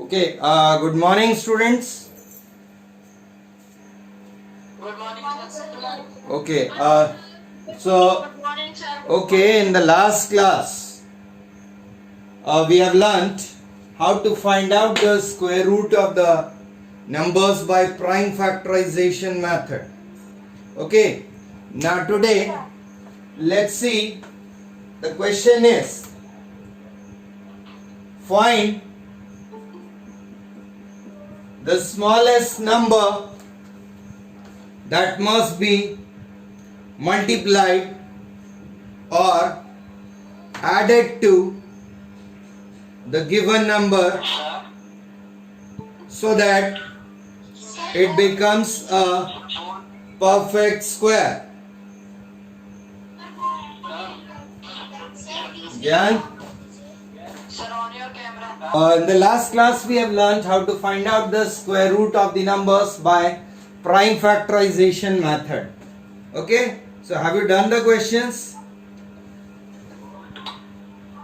Okay, good morning, students. Good morning, sir. Okay, okay, in the last class, we have learnt how to find out the square root of the numbers by prime factorization method. Okay, now today, let's see, the question is, find the smallest number that must be multiplied or added to the given number so that it becomes a perfect square. Jan? Sir, on your camera. In the last class we have learned how to find out the square root of the numbers by prime factorization method. Okay, so have you done the questions?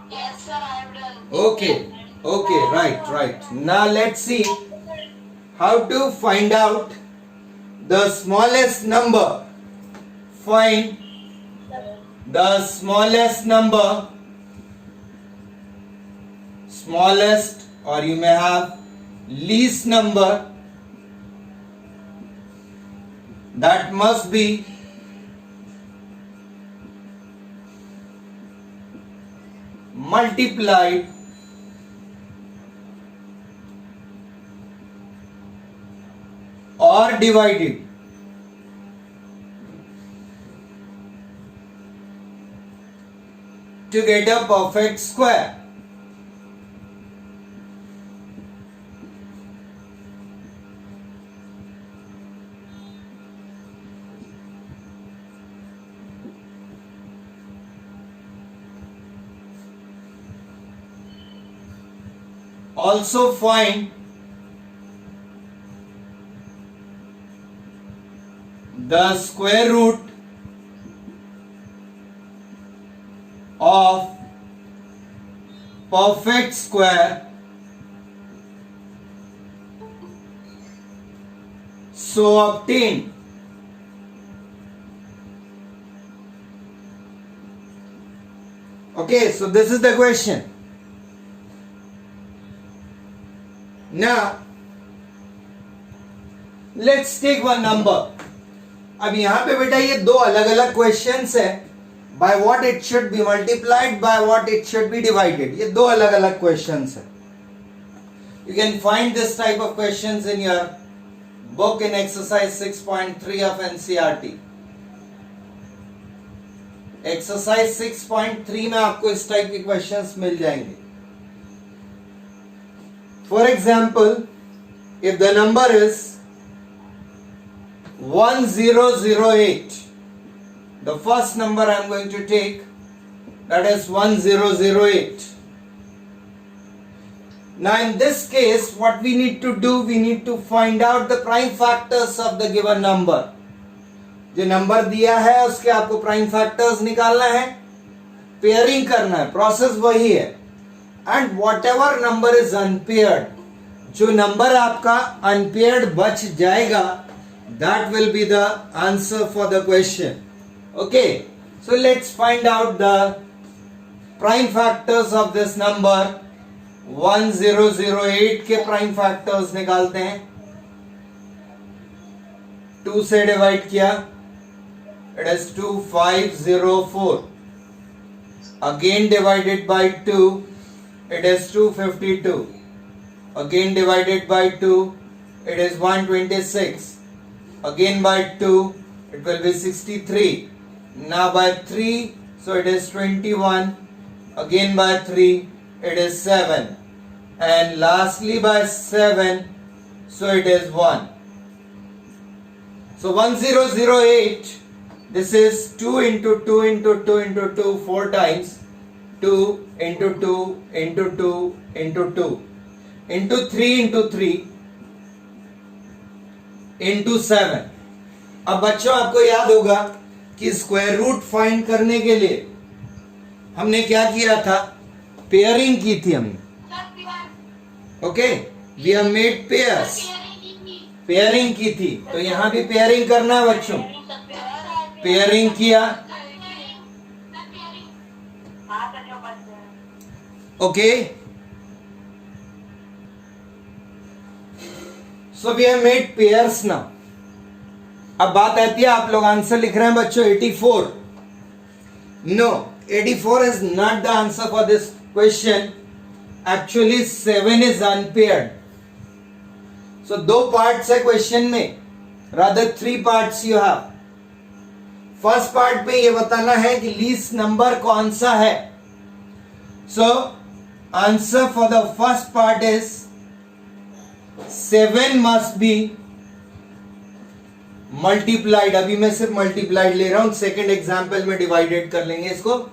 Yes, sir, I have done. Okay, right. Now let's see how to find out the smallest number. Find the smallest number, smallest, or you may have least number that must be multiplied or divided to get a perfect square. Also find the square root of perfect square, so obtain okay, so this is the question. Now let's take one number. अब यहाँ पे बेटा ये दो अलग अलग questions है. By what it should be multiplied, by what it should be divided. ये दो अलग अलग क्वेश्चंस है. You can find this type of questions in your book in exercise 6.3 of NCERT. Exercise 6.3 में आपको इस टाइप के क्वेश्चंस मिल जाएंगे. For example, if the number is 1008, the first number I am going to take, that is 1008. Now in this case, what we need to do, we need to find out the prime factors of the given number. जो number दिया है उसके आपको prime factors निकालना है, pairing करना है, process वही है. And what ever number is unpaired, जो नंबर आपका अनपेयर्ड बच जाएगा, that will be the answer for the question. Okay, so let's find out the prime factors of this number. 1008 के प्राइम फैक्टर्स निकालते हैं. 2 से डिवाइड किया, it is 2504. Again divided by 2, it is 252. Again divided by 2, it is 126. Again by 2, it will be 63. Now by 3, so it is 21. Again by 3, it is 7. And lastly by 7, so it is 1. So 1008, this is 2 into 2 into 2 into 2 4 times. 2 into 2 into 2 into 2 into 3 into 3 into 7. अब बच्चों आपको याद होगा कि square root find करने के लिए हमने क्या किया था, पेयरिंग की थी हमने. Okay, we have made pairs, pairing की थी, तो यहां भी पेयरिंग करना है बच्चों, पेयरिंग किया, okay. So we have made pairs now. अब बात आती है, आप लोग आंसर लिख रहे हैं बच्चों 84। No, 84 is not the answer for this question. Actually 7 is unpaired. So 2 parts है क्वेश्चन में, rather 3 parts you have. First part में ये बताना है कि लीस्ट नंबर कौन सा है. So answer for the first part is 7 must be multiplied. अभी मैं सिर्फ मल्टीप्लाइड ले रहा हूं, सेकेंड एग्जाम्पल में डिवाइडेड कर लेंगे इसको.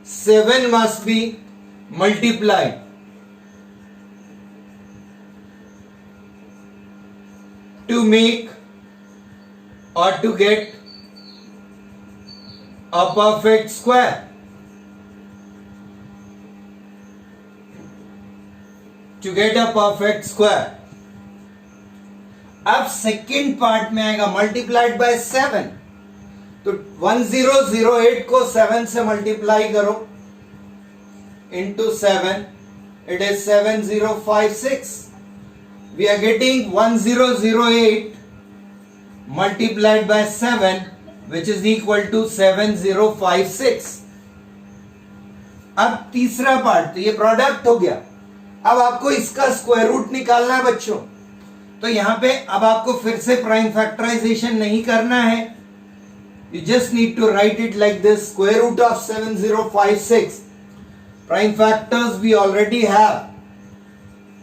7 must be multiplied to make or to get a perfect square. To get a perfect square. अब सेकेंड पार्ट में आएगा मल्टीप्लाइड बाय 7. तो 1008 को 7 से मल्टीप्लाई करो into 7, it is 7056. We are getting 1008 multiplied by 7, which is equal to 7056. अब तीसरा part, तो ये प्रोडक्ट हो गया. अब आपको इसका स्क्वायर रूट निकालना है बच्चों. तो यहां पे अब आपको फिर से प्राइम फैक्टराइजेशन नहीं करना है. You just need to write it like this: square root of 7056. Prime factors we already have.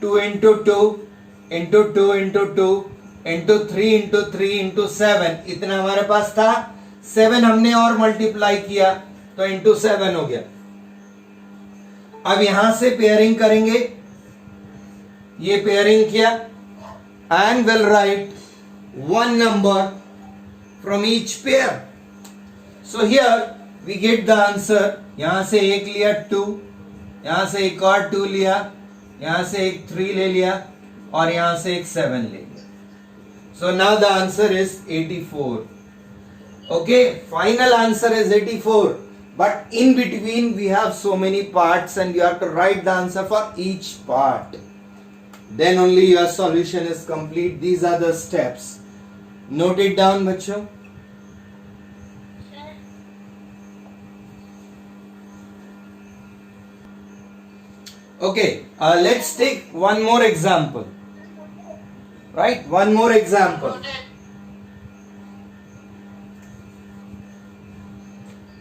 2 into 2 into 2 into 2 into 3 into 3 into 7. इतना हमारे पास था. 7 हमने और मल्टीप्लाई किया तो into 7 हो गया. अब यहां से पेयरिंग करेंगे. ये पेयरिंग किया and will write one number from each pair. So here we get the answer. यहां से एक लिया 2, यहां से एक और 2 लिया, यहां से एक 3 ले लिया और यहां से एक 7 ले लिया. So now the answer is 84. Okay, final answer is 84. But in between we have so many parts and you have to write the answer for each part. Then only your solution is complete. These are the steps. Note it down बच्चों. Okay, let's take one more example. Right, one more example.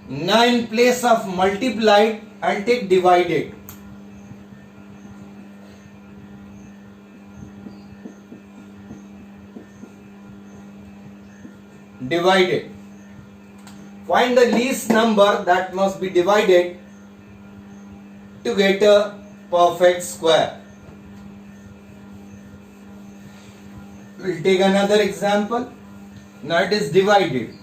Now in place of multiplied, I'll take divided. Divided. Find the least number that must be divided to get a perfect square. We'll take another example. Now it is divided.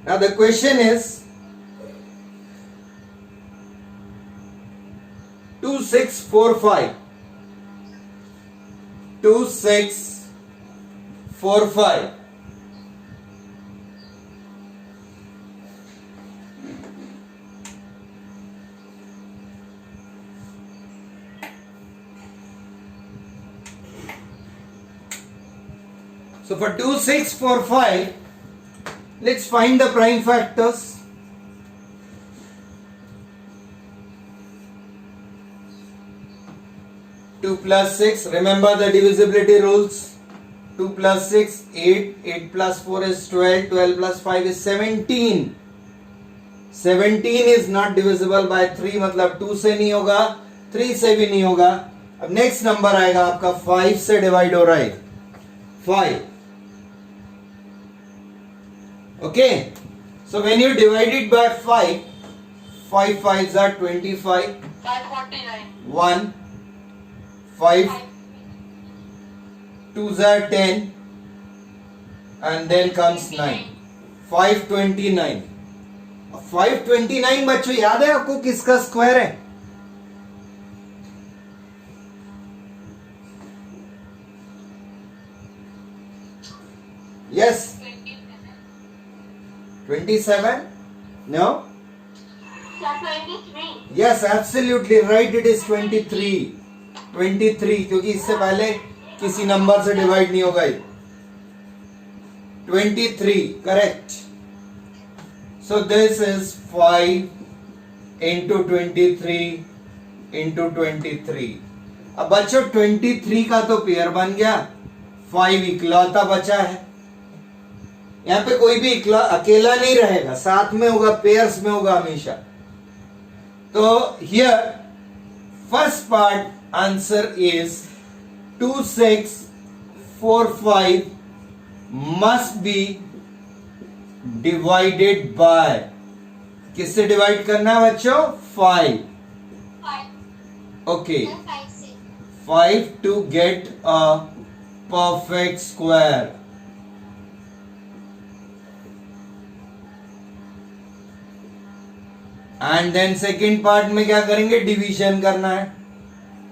Now the question is 2645. 2645. So for 2645, let's find the prime factors. 2 plus 6, remember the divisibility rules. 2 plus 6, 8, 8 plus 4 is 12, 12 plus 5 is 17. 17 is not divisible by 3, मतलब 2 से नहीं होगा, 3 से भी नहीं होगा. अब next number आएगा आपका 5 से डिवाइड हो रहा है. 5. Okay, so when you divide it by 5, 5 5s are 25. 549. 1, 5, 2s are 10, and then comes 9. 529। 529 बच्चों याद है आपको किसका स्क्वायर है? Yes 27? No? Sir, 23. Yes absolutely right, it is 23 क्योंकि इससे पहले किसी नंबर से डिवाइड नहीं होगा ये। 23 correct. So this is 5 into 23 into 23। अब बच्चों 23 का तो पेयर बन गया, 5 इकलौता बचा है। यहाँ पे कोई भी अकेला नहीं रहेगा, साथ में होगा, पेयर्स में होगा हमेशा। तो here first part answer is 2645 must be divided by, किससे डिवाइड करना है बच्चों? 5। 5. ओके, 5 से. 5 to get a perfect square. And then second part में क्या करेंगे? डिवीजन करना है।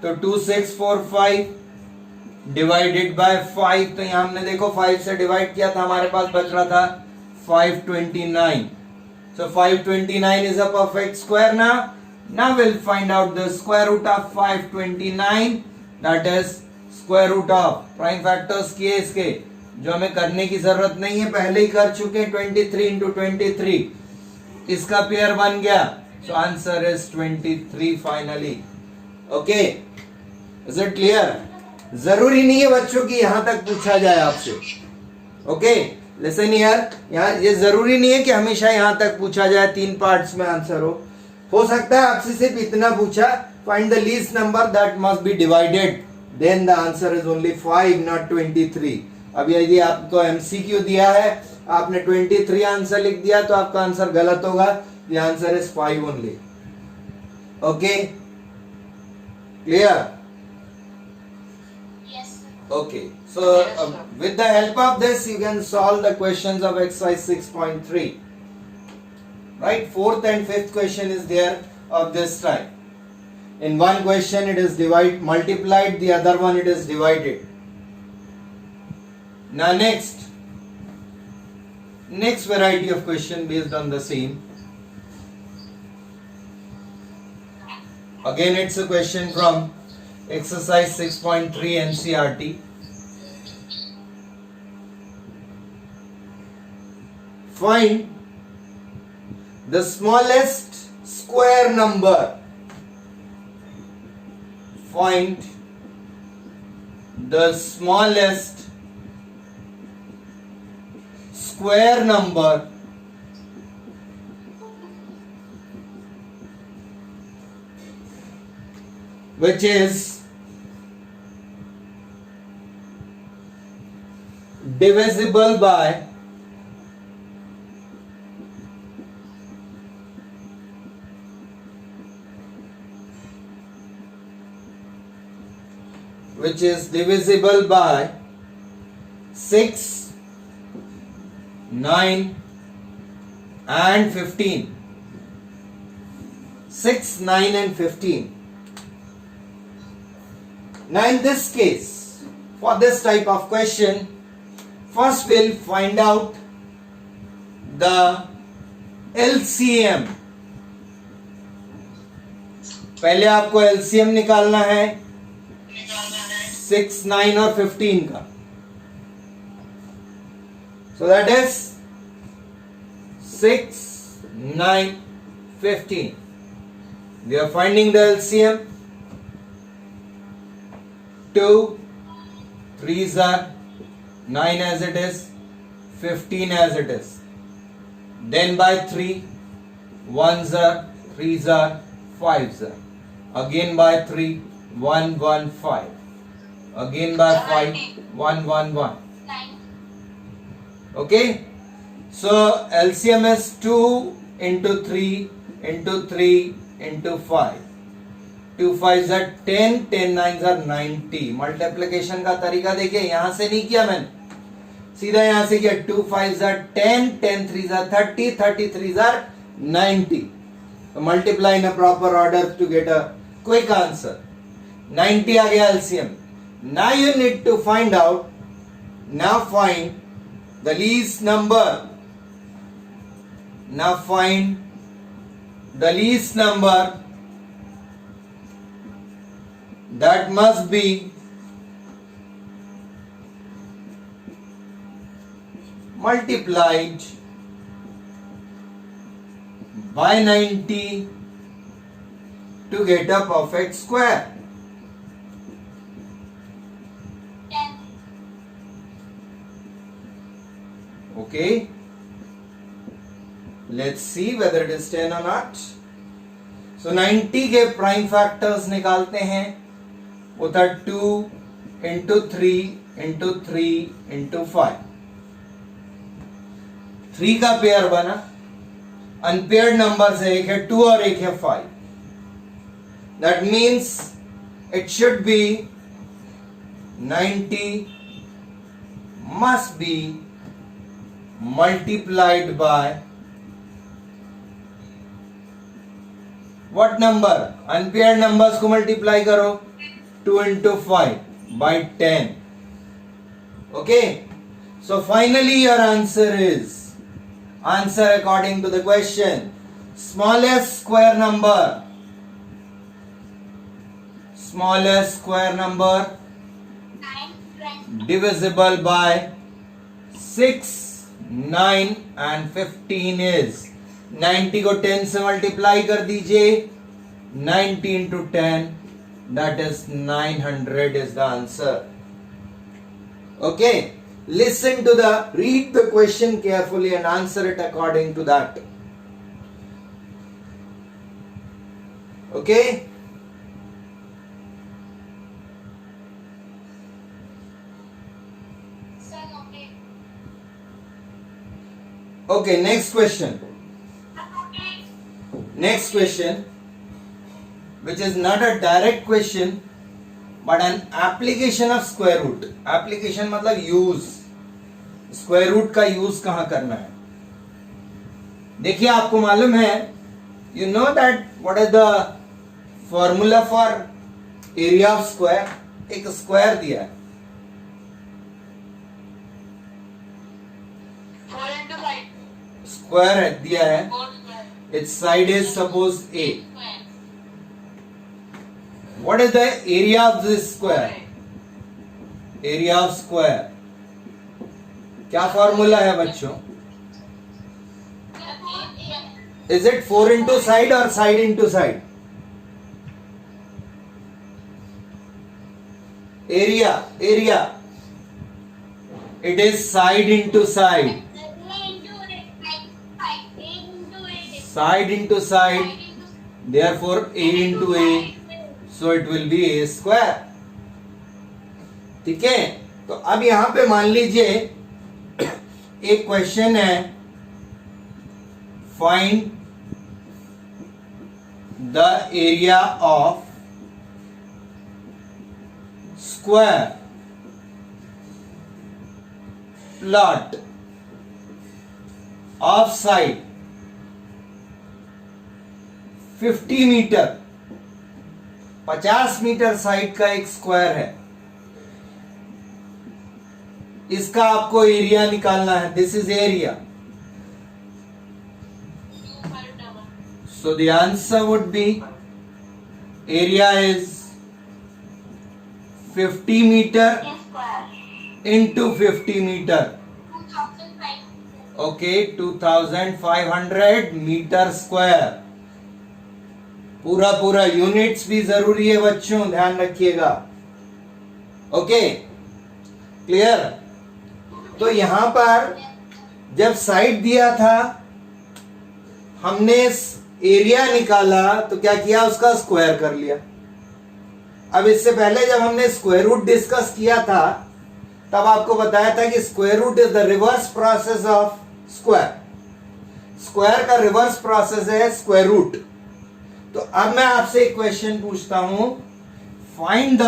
तो 2645 डिवाइडेड बाय 5, तो यहां हमने देखो 5 से डिवाइड किया था, हमारे पास बच रहा था 529। सो 529 इज अ परफेक्ट स्क्वायर ना। Now we'll find out the square root of 529, that is square root of prime factors किए इसके, जो हमें करने की जरूरत नहीं है, पहले ही कर चुके हैं। 23 into 23 इसका पेयर बन गया, so answer is 23 finally. Okay, is it clear? जरूरी नहीं है बच्चों की यहां तक पूछा जाए आपसे। ओके लिसन हियर, यहाँ ये जरूरी नहीं है कि हमेशा यहां तक पूछा जाए, 3 पार्ट्स में आंसर हो सकता है आपसे सिर्फ इतना पूछा, find the least number that must be divided, then the answer is only 5 not 23। अब यदि आपको एमसीक्यू दिया है, आपने 23 आंसर लिख दिया, तो आपका आंसर गलत होगा। The answer is 5 only. Okay clear? Yes, sir. Okay, so with the help of this you can solve the questions of exercise 6.3. Right, 4th and 5th question is there of this type. In one question it is multiplied, the other one it is divided. Now next variety of question based on the same. Again it's a question from exercise 6.3 NCERT. Find the smallest square number. Find the smallest square number which is divisible by which is divisible by 6, 9 and 15. 6, 9 and 15. Now in this case, for this type of question, first we'll find out the LCM. पहले आपको LCM निकालना है 6, 9 और 15 का. So that is 6, 9, 15. We are finding the LCM. 2 3s are 9 as it is, 15 as it is. Then by 3, 1s are, 3s are, 5s are. Again by 3, 1, 1, 5. Again by 5, 1, 1, 1. 9. Okay? So LCM is 2 into 3 into 3 into 5. 2 5s are 10, 10 9s are 90. Multiplication का तरीका देखिए, यहां से नहीं किया मैंने, सीधा यहां से किया 2 5 10, 10 3 30, 30 3 90. So multiply in a proper order to get a quick answer. 90 आ गया LCM. Now you need to find out. Now find the least number. Now find the least number that must be multiplied by 90 to get a perfect square. 10. Okay, let's see whether it is 10 or not. So 90 के prime factors निकालते हैं. वो था 2 into 3 into 3 into 5. 3 का pair बना. Unpaired number है, एक है 2 और एक है 5. That means it should be 90 must be multiplied by what number? Unpaired numbers को multiply करो. 2 into 5 by 10. Okay, so finally your answer is answer according to the question. Smallest square number. Smallest square number 9, 20. divisible by 6, 9 and 15 is 90 को 10 से multiply कर दीजिए. 90 into 10, that is 900 is the answer. Okay, listen to read the question carefully and answer it according to that. Okay, Sir, okay. okay, next question. Okay. Next question, which is not a direct question but an application of square root. Application मतलब use. Square root का use कहाँ करना है. देखिए आपको मालूम है, you know that what is the formula for area of square. एक square दिया है. 4 into 5. Square है दिया है. 4 square. Its side is suppose A. Square. What is the area of this square? Area of square. क्या formula है बच्चों? Is it 4 into side or side into side? Area. It is side into side. Side into side. Therefore, A into A. So it will be A square. ठीक है, तो अब यहां पे मान लीजिए एक क्वेश्चन है, find the area of square plot of side 50 metre. 50 metre side का एक स्क्वायर है. इसका आपको एरिया निकालना है. This is area. So the answer would be area is 50 metre into 50 metre. 2005. Okay, 2500 metre square. पूरा यूनिट्स भी जरूरी है बच्चों, ध्यान रखिएगा. Okay, clear. तो यहां पर जब साइड दिया था, हमने एरिया निकाला तो क्या किया, उसका स्क्वायर कर लिया. अब इससे पहले जब हमने स्क्वायर रूट डिस्कस किया था, तब आपको बताया था कि square root is the reverse process of square. Square का रिवर्स प्रोसेस है स्क्वायर रूट. तो अब मैं आपसे एक क्वेश्चन पूछता हूं, find the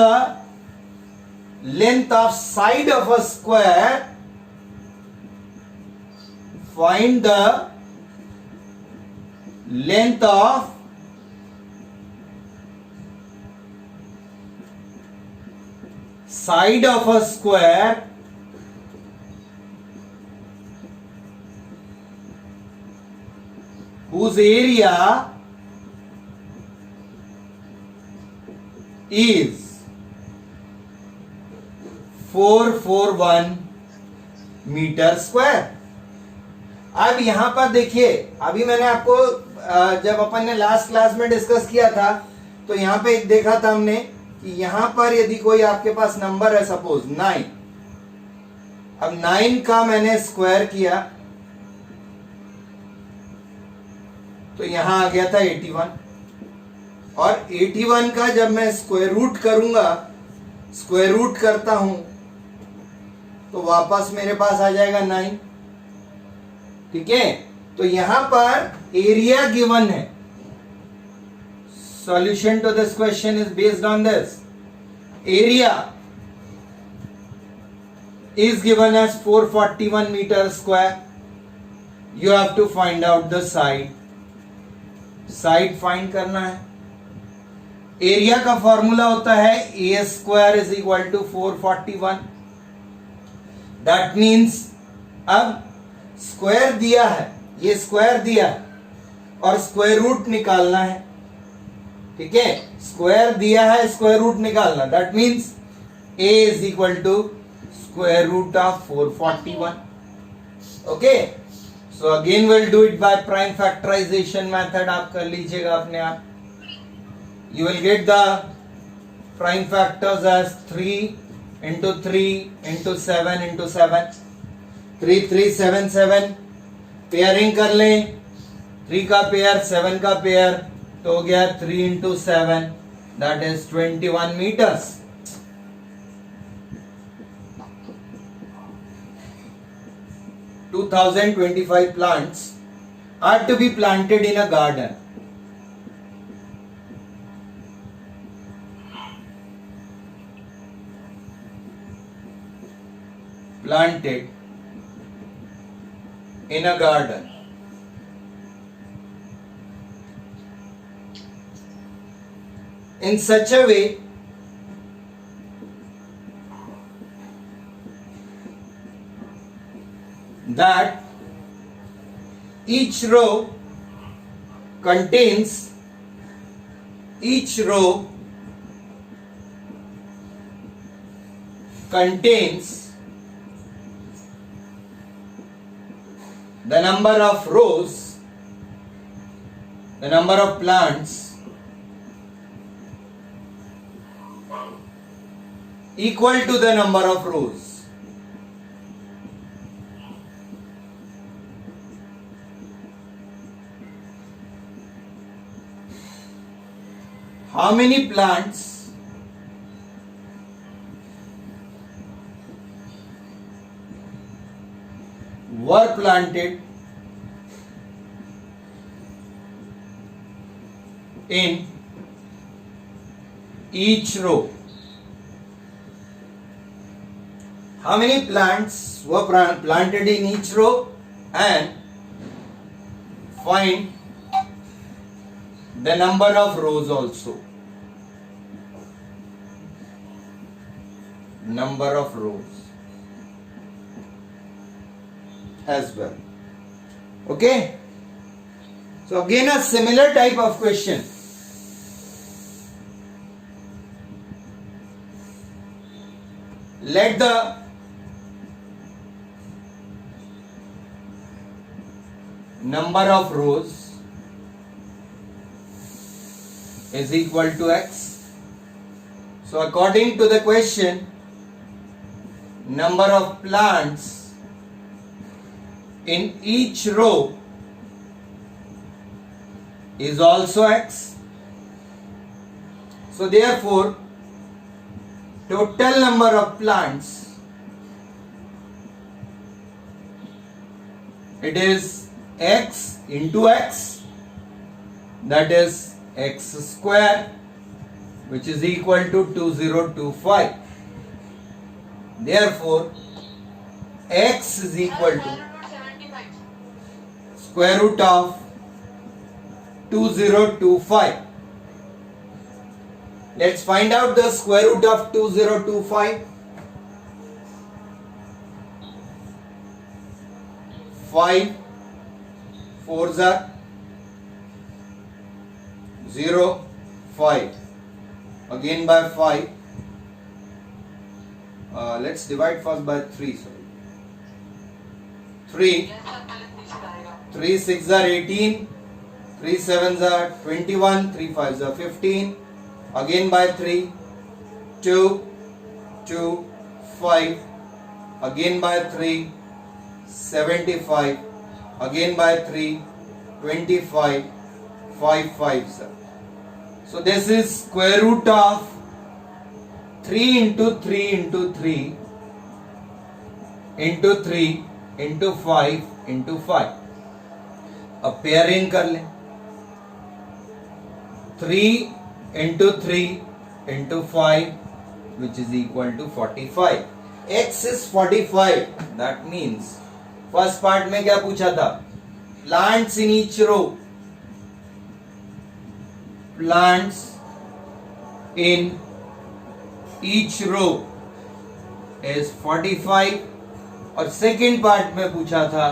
length of side of a square find the length of side of a square whose area is 441 metre square. अब यहां पर देखिए, अभी मैंने आपको जब अपन ने लास्ट क्लास में डिस्कस किया था तो यहां पे एक देखा था हमने कि यहां पर यदि कोई आपके पास नंबर है, सपोज 9, अब 9 का मैंने स्क्वायर किया तो यहां आ गया था 81, और 81 का जब मैं स्क्वायर रूट करूंगा, स्क्वायर रूट करता हूं तो वापस मेरे पास आ जाएगा 9। ठीक है, तो यहां पर एरिया गिवन है। Solution to this question is based on this. Area is given as 441 meter square. You have to find out the side. Side find करना है। एरिया का फॉर्मूला होता है A square is equal to 441। That means अब square दिया है, ये square दिया है और स्क्वायर रूट निकालना है। ठीक है, स्क्वायर दिया है, स्क्वायर रूट निकालना, that means a is equal to square root of 441। Okay, so again will do it by prime factorization method. आप कर लीजिएगा अपने आप। You will get the prime factors as 3 into 3 into 7 into 7, 3 3 7 7। Pairing कर लें, 3 का pair 7 का pair तो हो गया 3 into 7, that is 21 metres. Two 2025 plants are to be planted in a garden. Planted in a garden. In such a way that each row contains the number of rows, the number of plants equal to the number of rows. How many plants were planted in each row? How many plants were planted in each row, and find the number of rows also. Number of rows as well. Okay, so again a similar type of question. Let the number of rows is equal to x. So according to the question, number of plants in each row is also x. So therefore total number of plants, it is x into x, that is x square, which is equal to 2025. Therefore x is equal to square root of 2025. Let's find out the square root of 2025. 5 4s are 0, 5. Again by 5. Let's divide first by 3. Sorry. 3. 3 6 are 18. 3 7s are 21. 3 5s are 15. Again by 3. 2 2 5. Again by 3. 75. Again by 3. 25. 5 5s. So this is square root of 3 into 3 into 3 into 3 into 5 into 5. अब pairing कर लें. 3 into 3 into 5 which is equal to 45. X is 45. That means first part में क्या पूछा था? Plants in each row. Plants in each row is 45. और second part में पूछा था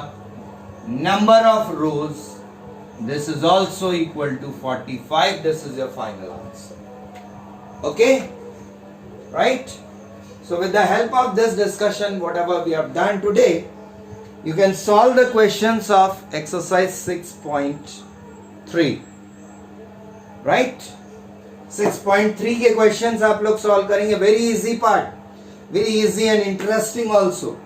number of rows. This is also equal to 45. This is your final answer. Okay? Right? So with the help of this discussion, whatever we have done today, you can solve the questions of exercise 6.3. Right? 6.3 के questions आप लोग solve करेंगे. Very easy part. Very easy and interesting also.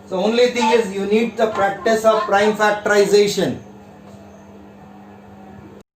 So only thing is you need the practice of prime factorization.